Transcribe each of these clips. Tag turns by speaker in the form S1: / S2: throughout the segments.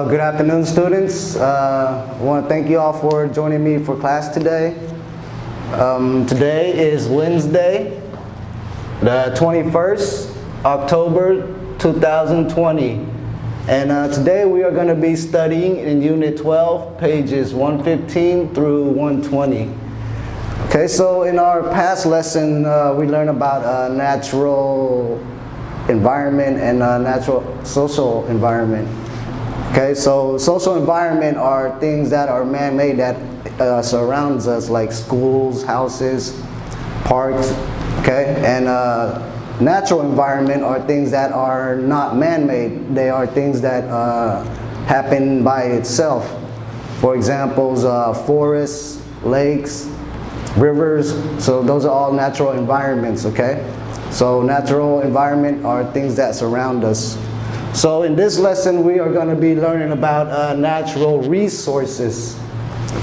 S1: Good afternoon, students. I want to thank you all for joining me for class today. Today is Wednesday, the 21st, October 2020. And today we are going to be studying in Unit 12, pages 115 through 120. Okay, so in our past lesson, we learned about natural environment and natural social environment. Okay, so social environment are things that are man-made that surrounds us, like schools, houses, parks. Okay, and natural environment are things that are not man-made. They are things that happen by itself. For examples, forests, lakes, rivers. So those are all natural environments. Okay, so natural environment are things that surround us. So in this lesson, we are going to be learning about natural resources.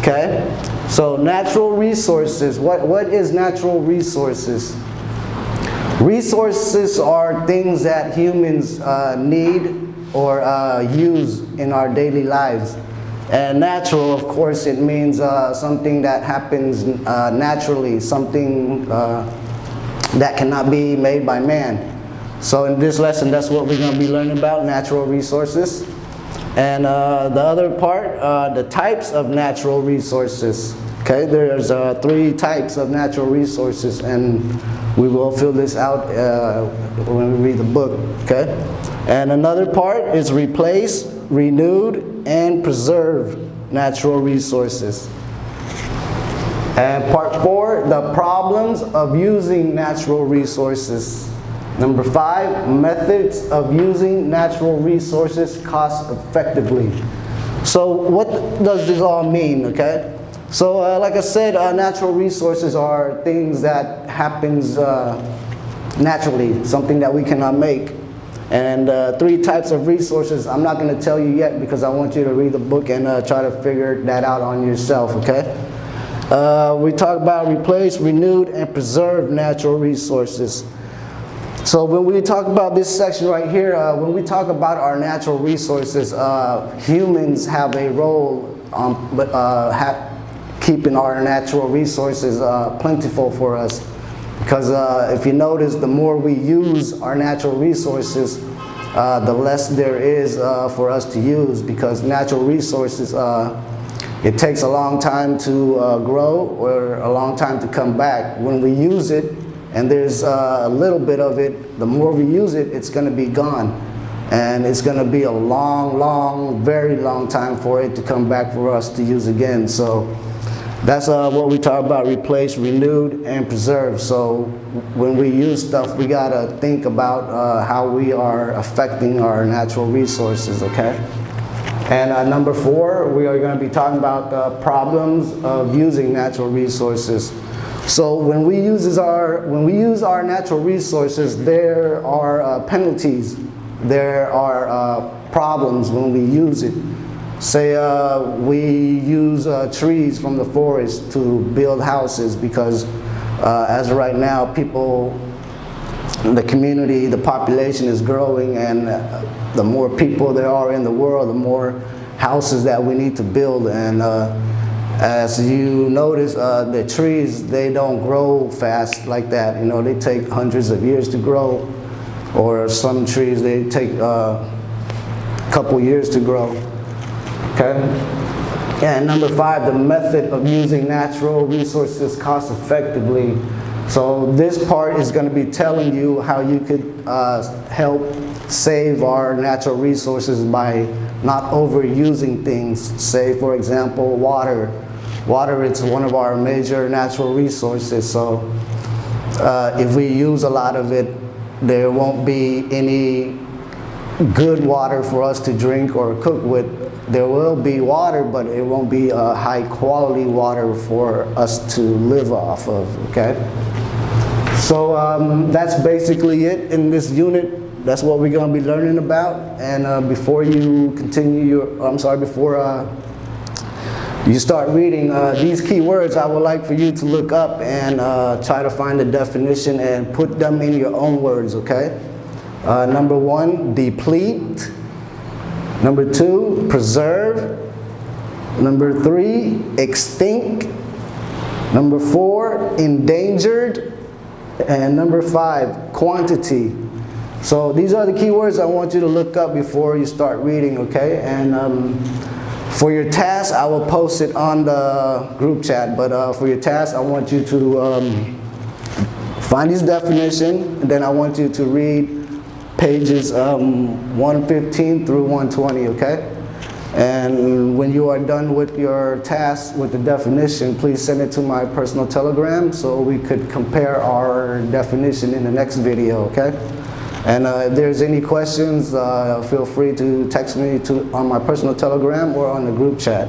S1: Okay? So natural resources. What is natural resources? Resources are things that humans need or use in our daily lives. And natural, of course, it means something that happens naturally, something that cannot be made by man. So in this lesson, that's what we're going to be learning about, natural resources. And the other part, the types of natural resources. Okay, there's 3 types of natural resources, and we will fill this out when we read the book. Okay, and another part is replace, renewed, and preserve natural resources. And part 4, the problems of using natural resources. Number 5, methods of using natural resources cost effectively. So what does this all mean, okay? So like I said, natural resources are things that happens naturally, something that we cannot make. And 3 types of resources, I'm not going to tell you yet because I want you to read the book and try to figure that out on yourself, okay? We talk about replace, renewed, and preserve natural resources. So when we talk about this section right here, when we talk about our natural resources, humans have a role keeping our natural resources plentiful for us. Because if you notice, the more we use our natural resources, the less there is for us to use, because natural resources, it takes a long time to grow or a long time to come back. When we use it, and there's a little bit of it, the more we use it, it's going to be gone. And it's going to be a long, very long time for it to come back for us to use again. So that's what we talk about, replace, renewed, and preserve. So when we use stuff, we got to think about how we are affecting our natural resources, okay? And number 4, we are going to be talking about the problems of using natural resources. So when we use our natural resources, there are penalties. There are problems when we use it. Say we use trees from the forest to build houses because as of right now, the community, the population is growing, and the more people there are in the world, the more houses that we need to build. And as you notice, the trees, they don't grow fast like that. You know, they take hundreds of years to grow, or some trees, they take a couple years to grow. Okay? And number 5, the method of using natural resources cost effectively. So this part is going to be telling you how you could help save our natural resources by not overusing things. Say, for example, water. Water is one of our major natural resources. So if we use a lot of it, there won't be any good water for us to drink or cook with. There will be water, but it won't be high quality water for us to live off of, okay? So that's basically it in this unit. That's what we're going to be learning about. And before you continue before you start reading these key words, I would like for you to look up and try to find the definition and put them in your own words, okay? Number 1, deplete. Number 2, preserve. Number 3, extinct. Number 4, endangered. And number 5, quantity. So these are the keywords I want you to look up before you start reading, okay? And for your task, I will post it on the group chat, but for your task, I want you to find this definition, and then I want you to read pages 115 through 120, okay? And when you are done with your task with the definition, please send it to my personal Telegram so we could compare our definition in the next video, okay? And if there's any questions, feel free to text me on my personal Telegram or on the group chat.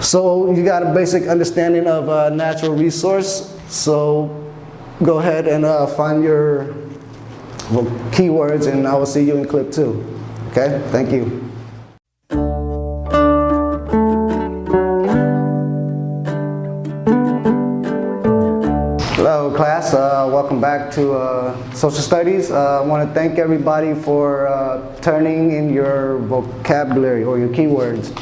S1: So you got a basic understanding of natural resource. So go ahead and find your keywords, and I will see you in clip 2. Okay, thank you. Hello class, welcome back to Social Studies. I want to thank everybody for turning in your vocabulary or your keywords.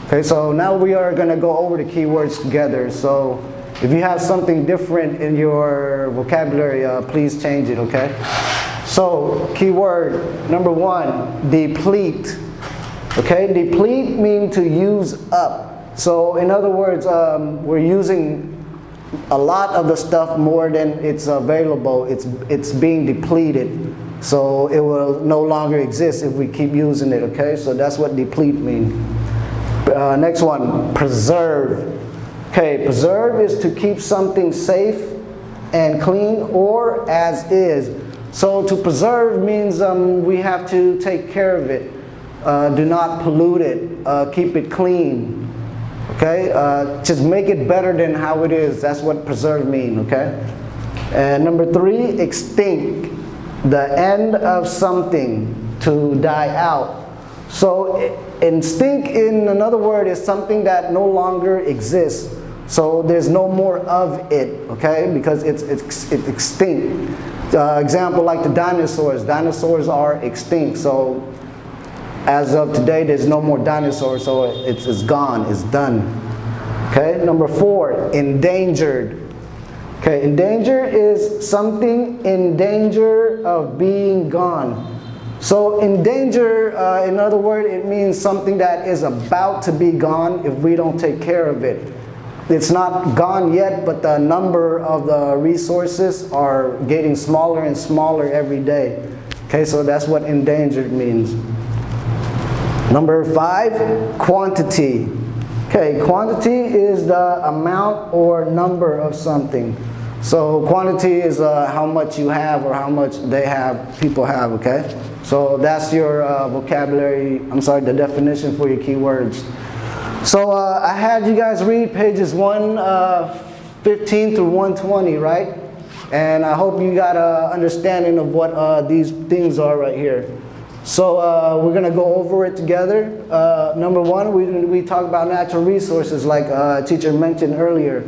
S1: Okay, so now we are going to go over the keywords together. So if you have something different in your vocabulary, please change it, okay? So keyword number 1, deplete. Okay, deplete means to use up. So in other words, we're using a lot of the stuff more than it's available. It's being depleted, so it will no longer exist if we keep using it, okay? So that's what deplete means. Next one, preserve. Okay, preserve is to keep something safe and clean or as is. So to preserve means we have to take care of it, do not pollute it, keep it clean. Okay, just make it better than how it is. That's what preserve means, okay? And number 3, extinct. The end of something, to die out. So extinct, in another word, is something that no longer exists. So there's no more of it, okay? Because it's extinct. Example like the dinosaurs. Dinosaurs are extinct. So as of today, there's no more dinosaurs, so it's gone, it's done. Okay, number 4, endangered. Okay, endangered is something in danger of being gone. So in danger, in other words, it means something that is about to be gone if we don't take care of it. It's not gone yet, but the number of the resources are getting smaller and smaller every day. Okay, so that's what endangered means. Number 5, quantity. Okay, quantity is the amount or number of something. So quantity is how much you have or how much they have, people have, okay? So that's your vocabulary, the definition for your keywords. So I had you guys read pages 115 through 120, right? And I hope you got an understanding of what these things are right here. So we're going to go over it together. Number 1, we talk about natural resources like teacher mentioned earlier.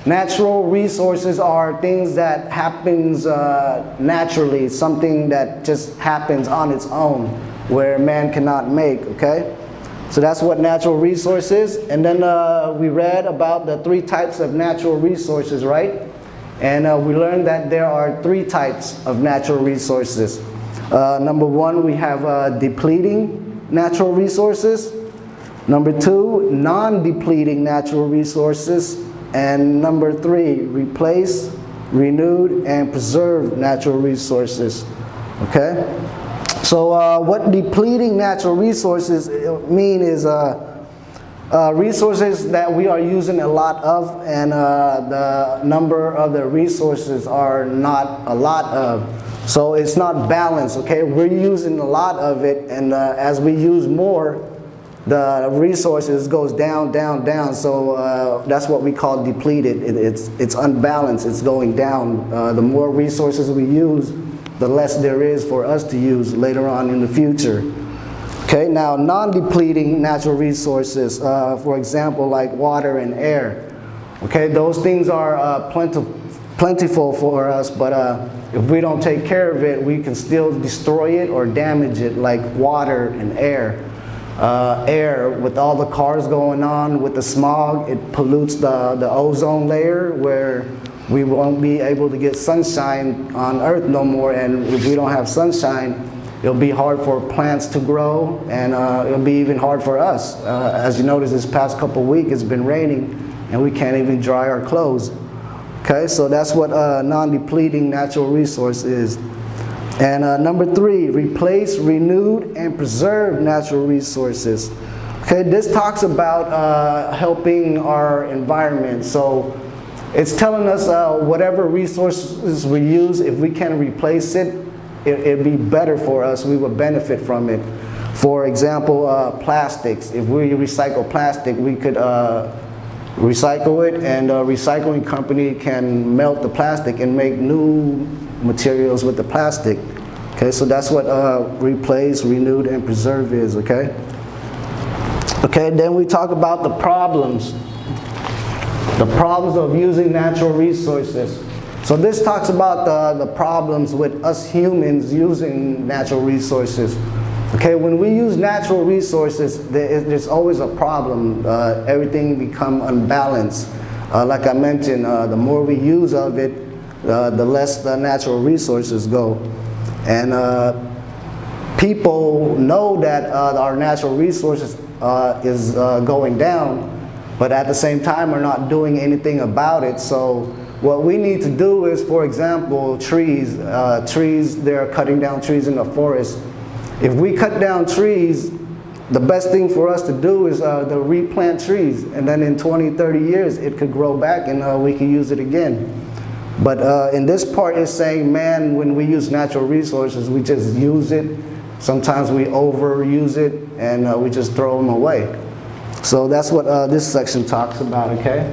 S1: Natural resources are things that happens naturally, something that just happens on its own, where man cannot make, okay? So that's what natural resource is. And then we read about the 3 types of natural resources, right? And we learned that there are 3 types of natural resources. Number 1, we have depleting natural resources. Number 2, non-depleting natural resources. And number 3, replace, renewed, and preserve natural resources. Okay? So what depleting natural resources mean is resources that we are using a lot of, and the number of the resources are not a lot of. So it's not balanced, okay? We're using a lot of it, and as we use more, the resources goes down, down, down. So that's what we call depleted. It's unbalanced, it's going down. The more resources we use, the less there is for us to use later on in the future. Okay, now non-depleting natural resources, for example, like water and air. Okay, those things are plentiful for us, but if we don't take care of it, we can still destroy it or damage it, like water and air. air. With all the cars going on, with the smog, it pollutes the ozone layer, where we won't be able to get sunshine on Earth no more. And if we don't have sunshine, it'll be hard for plants to grow, and it'll be even hard for us. As you notice, this past couple weeks it's been raining, and we can't even dry our clothes. Okay, so that's what non-depleting natural resource is. And number 3, replace, renewed, and preserve natural resources. Okay, this talks about helping our environment. So it's telling us whatever resources we use, if we can replace it, it'd be better for us. We would benefit from it. For example, plastics. If we recycle plastic, we could recycle it, and a recycling company can melt the plastic and make new materials with the plastic. Okay, so that's what replace, renewed, and preserve is. Okay. Okay, then we talk about the problems. The problems of using natural resources. So this talks about the problems with us humans using natural resources. Okay, when we use natural resources, there's always a problem. Everything become unbalanced. Like I mentioned, the more we use of it, the less the natural resources go. And people know that our natural resources is going down, but at the same time are not doing anything about it. So what we need to do is, for example, trees. They're cutting down trees in the forest. If we cut down trees, the best thing for us to do is to replant trees, and then in 20, 30 years it could grow back and we can use it again. But in this part it's saying, man, when we use natural resources, we just use it. Sometimes we overuse it and we just throw them away. So that's what this section talks about, okay?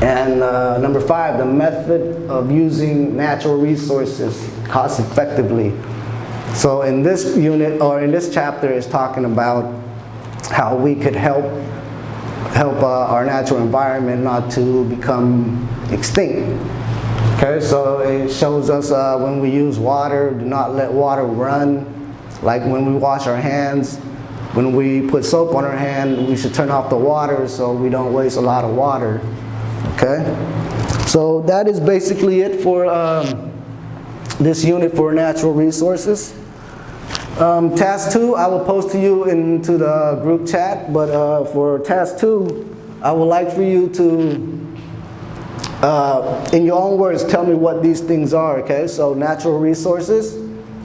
S1: And number 5, the method of using natural resources cost effectively. So in this unit, or in this chapter, is talking about how we could help our natural environment not to become extinct. Okay, so it shows us when we use water, do not let water run. Like when we wash our hands, when we put soap on our hand, we should turn off the water so we don't waste a lot of water. Okay, so that is basically it for this unit for natural resources. Task 2, I will post to you into the group chat, but for task 2, I would like for you to, in your own words, tell me what these things are, okay? So natural resources,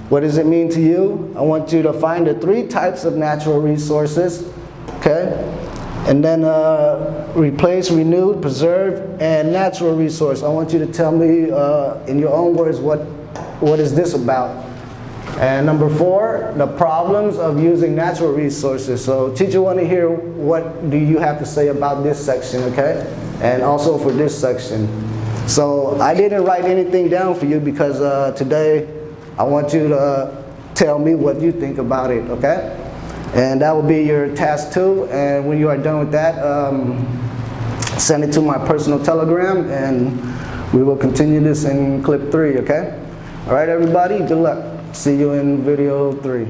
S1: what does it mean to you? I want you to find the 3 types of natural resources, okay? And then replace, renewed, preserve, and natural resource. I want you to tell me in your own words what is this about. And number 4, the problems of using natural resources. So teacher want to hear what do you have to say about this section, okay? And also for this section. So I didn't write anything down for you because today I want you to tell me what you think about it, okay? And that will be your task 2. And when you are done with that, send it to my personal Telegram and we will continue this in clip 3, okay? All right, everybody, good luck. See you in video 3.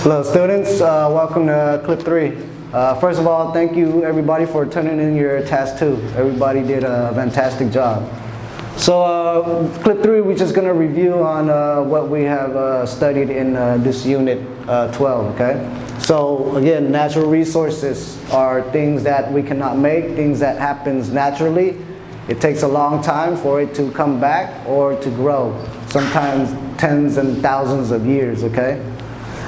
S1: Hello students, welcome to clip 3. First of all, thank you everybody for turning in your task 2. Everybody did a fantastic job. So clip 3, we're just going to review on what we have studied in this unit 12, okay? So again, natural resources are things that we cannot make, things that happens naturally. It takes a long time for it to come back or to grow, sometimes tens and thousands of years, okay?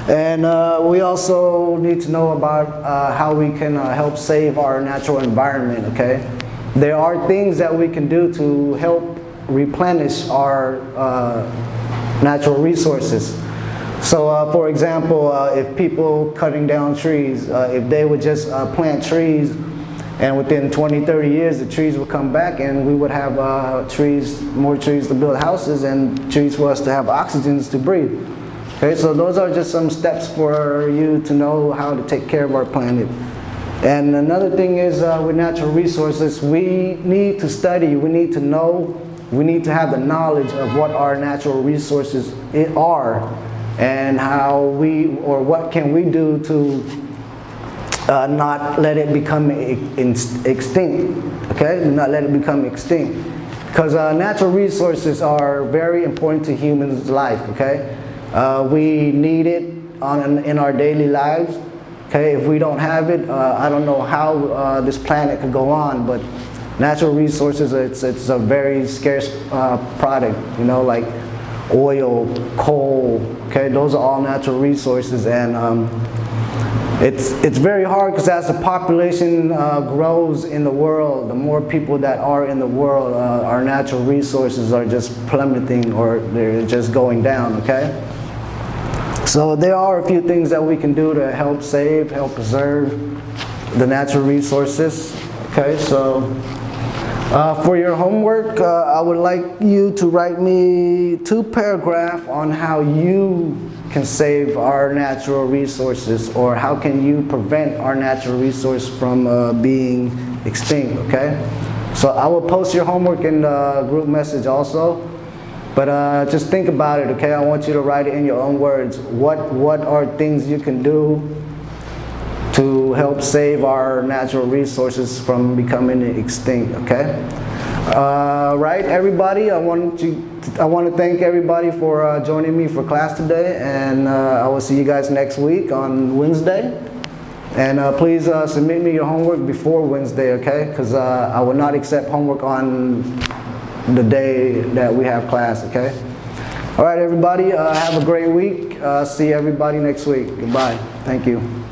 S1: And we also need to know about how we can help save our natural environment, okay? There are things that we can do to help replenish our natural resources. So for example, if people cutting down trees, if they would just plant trees, and within 20, 30 years the trees would come back and we would have more trees to build houses and trees for us to have oxygens to breathe. Okay, so those are just some steps for you to know how to take care of our planet. And another thing is with natural resources, we need to study, we need to know we need to have the knowledge of what our natural resources are and how what can we do to not let it become extinct, okay? Not let it become extinct. Because natural resources are very important to humans' life, okay? We need it in our daily lives, okay? If we don't have it, I don't know how this planet could go on, but natural resources, it's a very scarce product, you know, like oil, coal, okay? Those are all natural resources, and it's very hard because as the population grows in the world, the more people that are in the world, our natural resources are just plummeting, or they're just going down, okay? So there are a few things that we can do to help save, help preserve the natural resources, okay? So for your homework, I would like you to write me 2 paragraphs on how you can save our natural resources, or how can you prevent our natural resource from being extinct, okay? So I will post your homework in the group message also, but just think about it, okay? I want you to write it in your own words. What are things you can do to help save our natural resources from becoming extinct, okay? Right, everybody, I want to thank everybody for joining me for class today, and I will see you guys next week on Wednesday. And please submit me your homework before Wednesday, okay? Because I will not accept homework on the day that we have class, okay? All right, everybody, have a great week. See everybody next week. Goodbye. Thank you.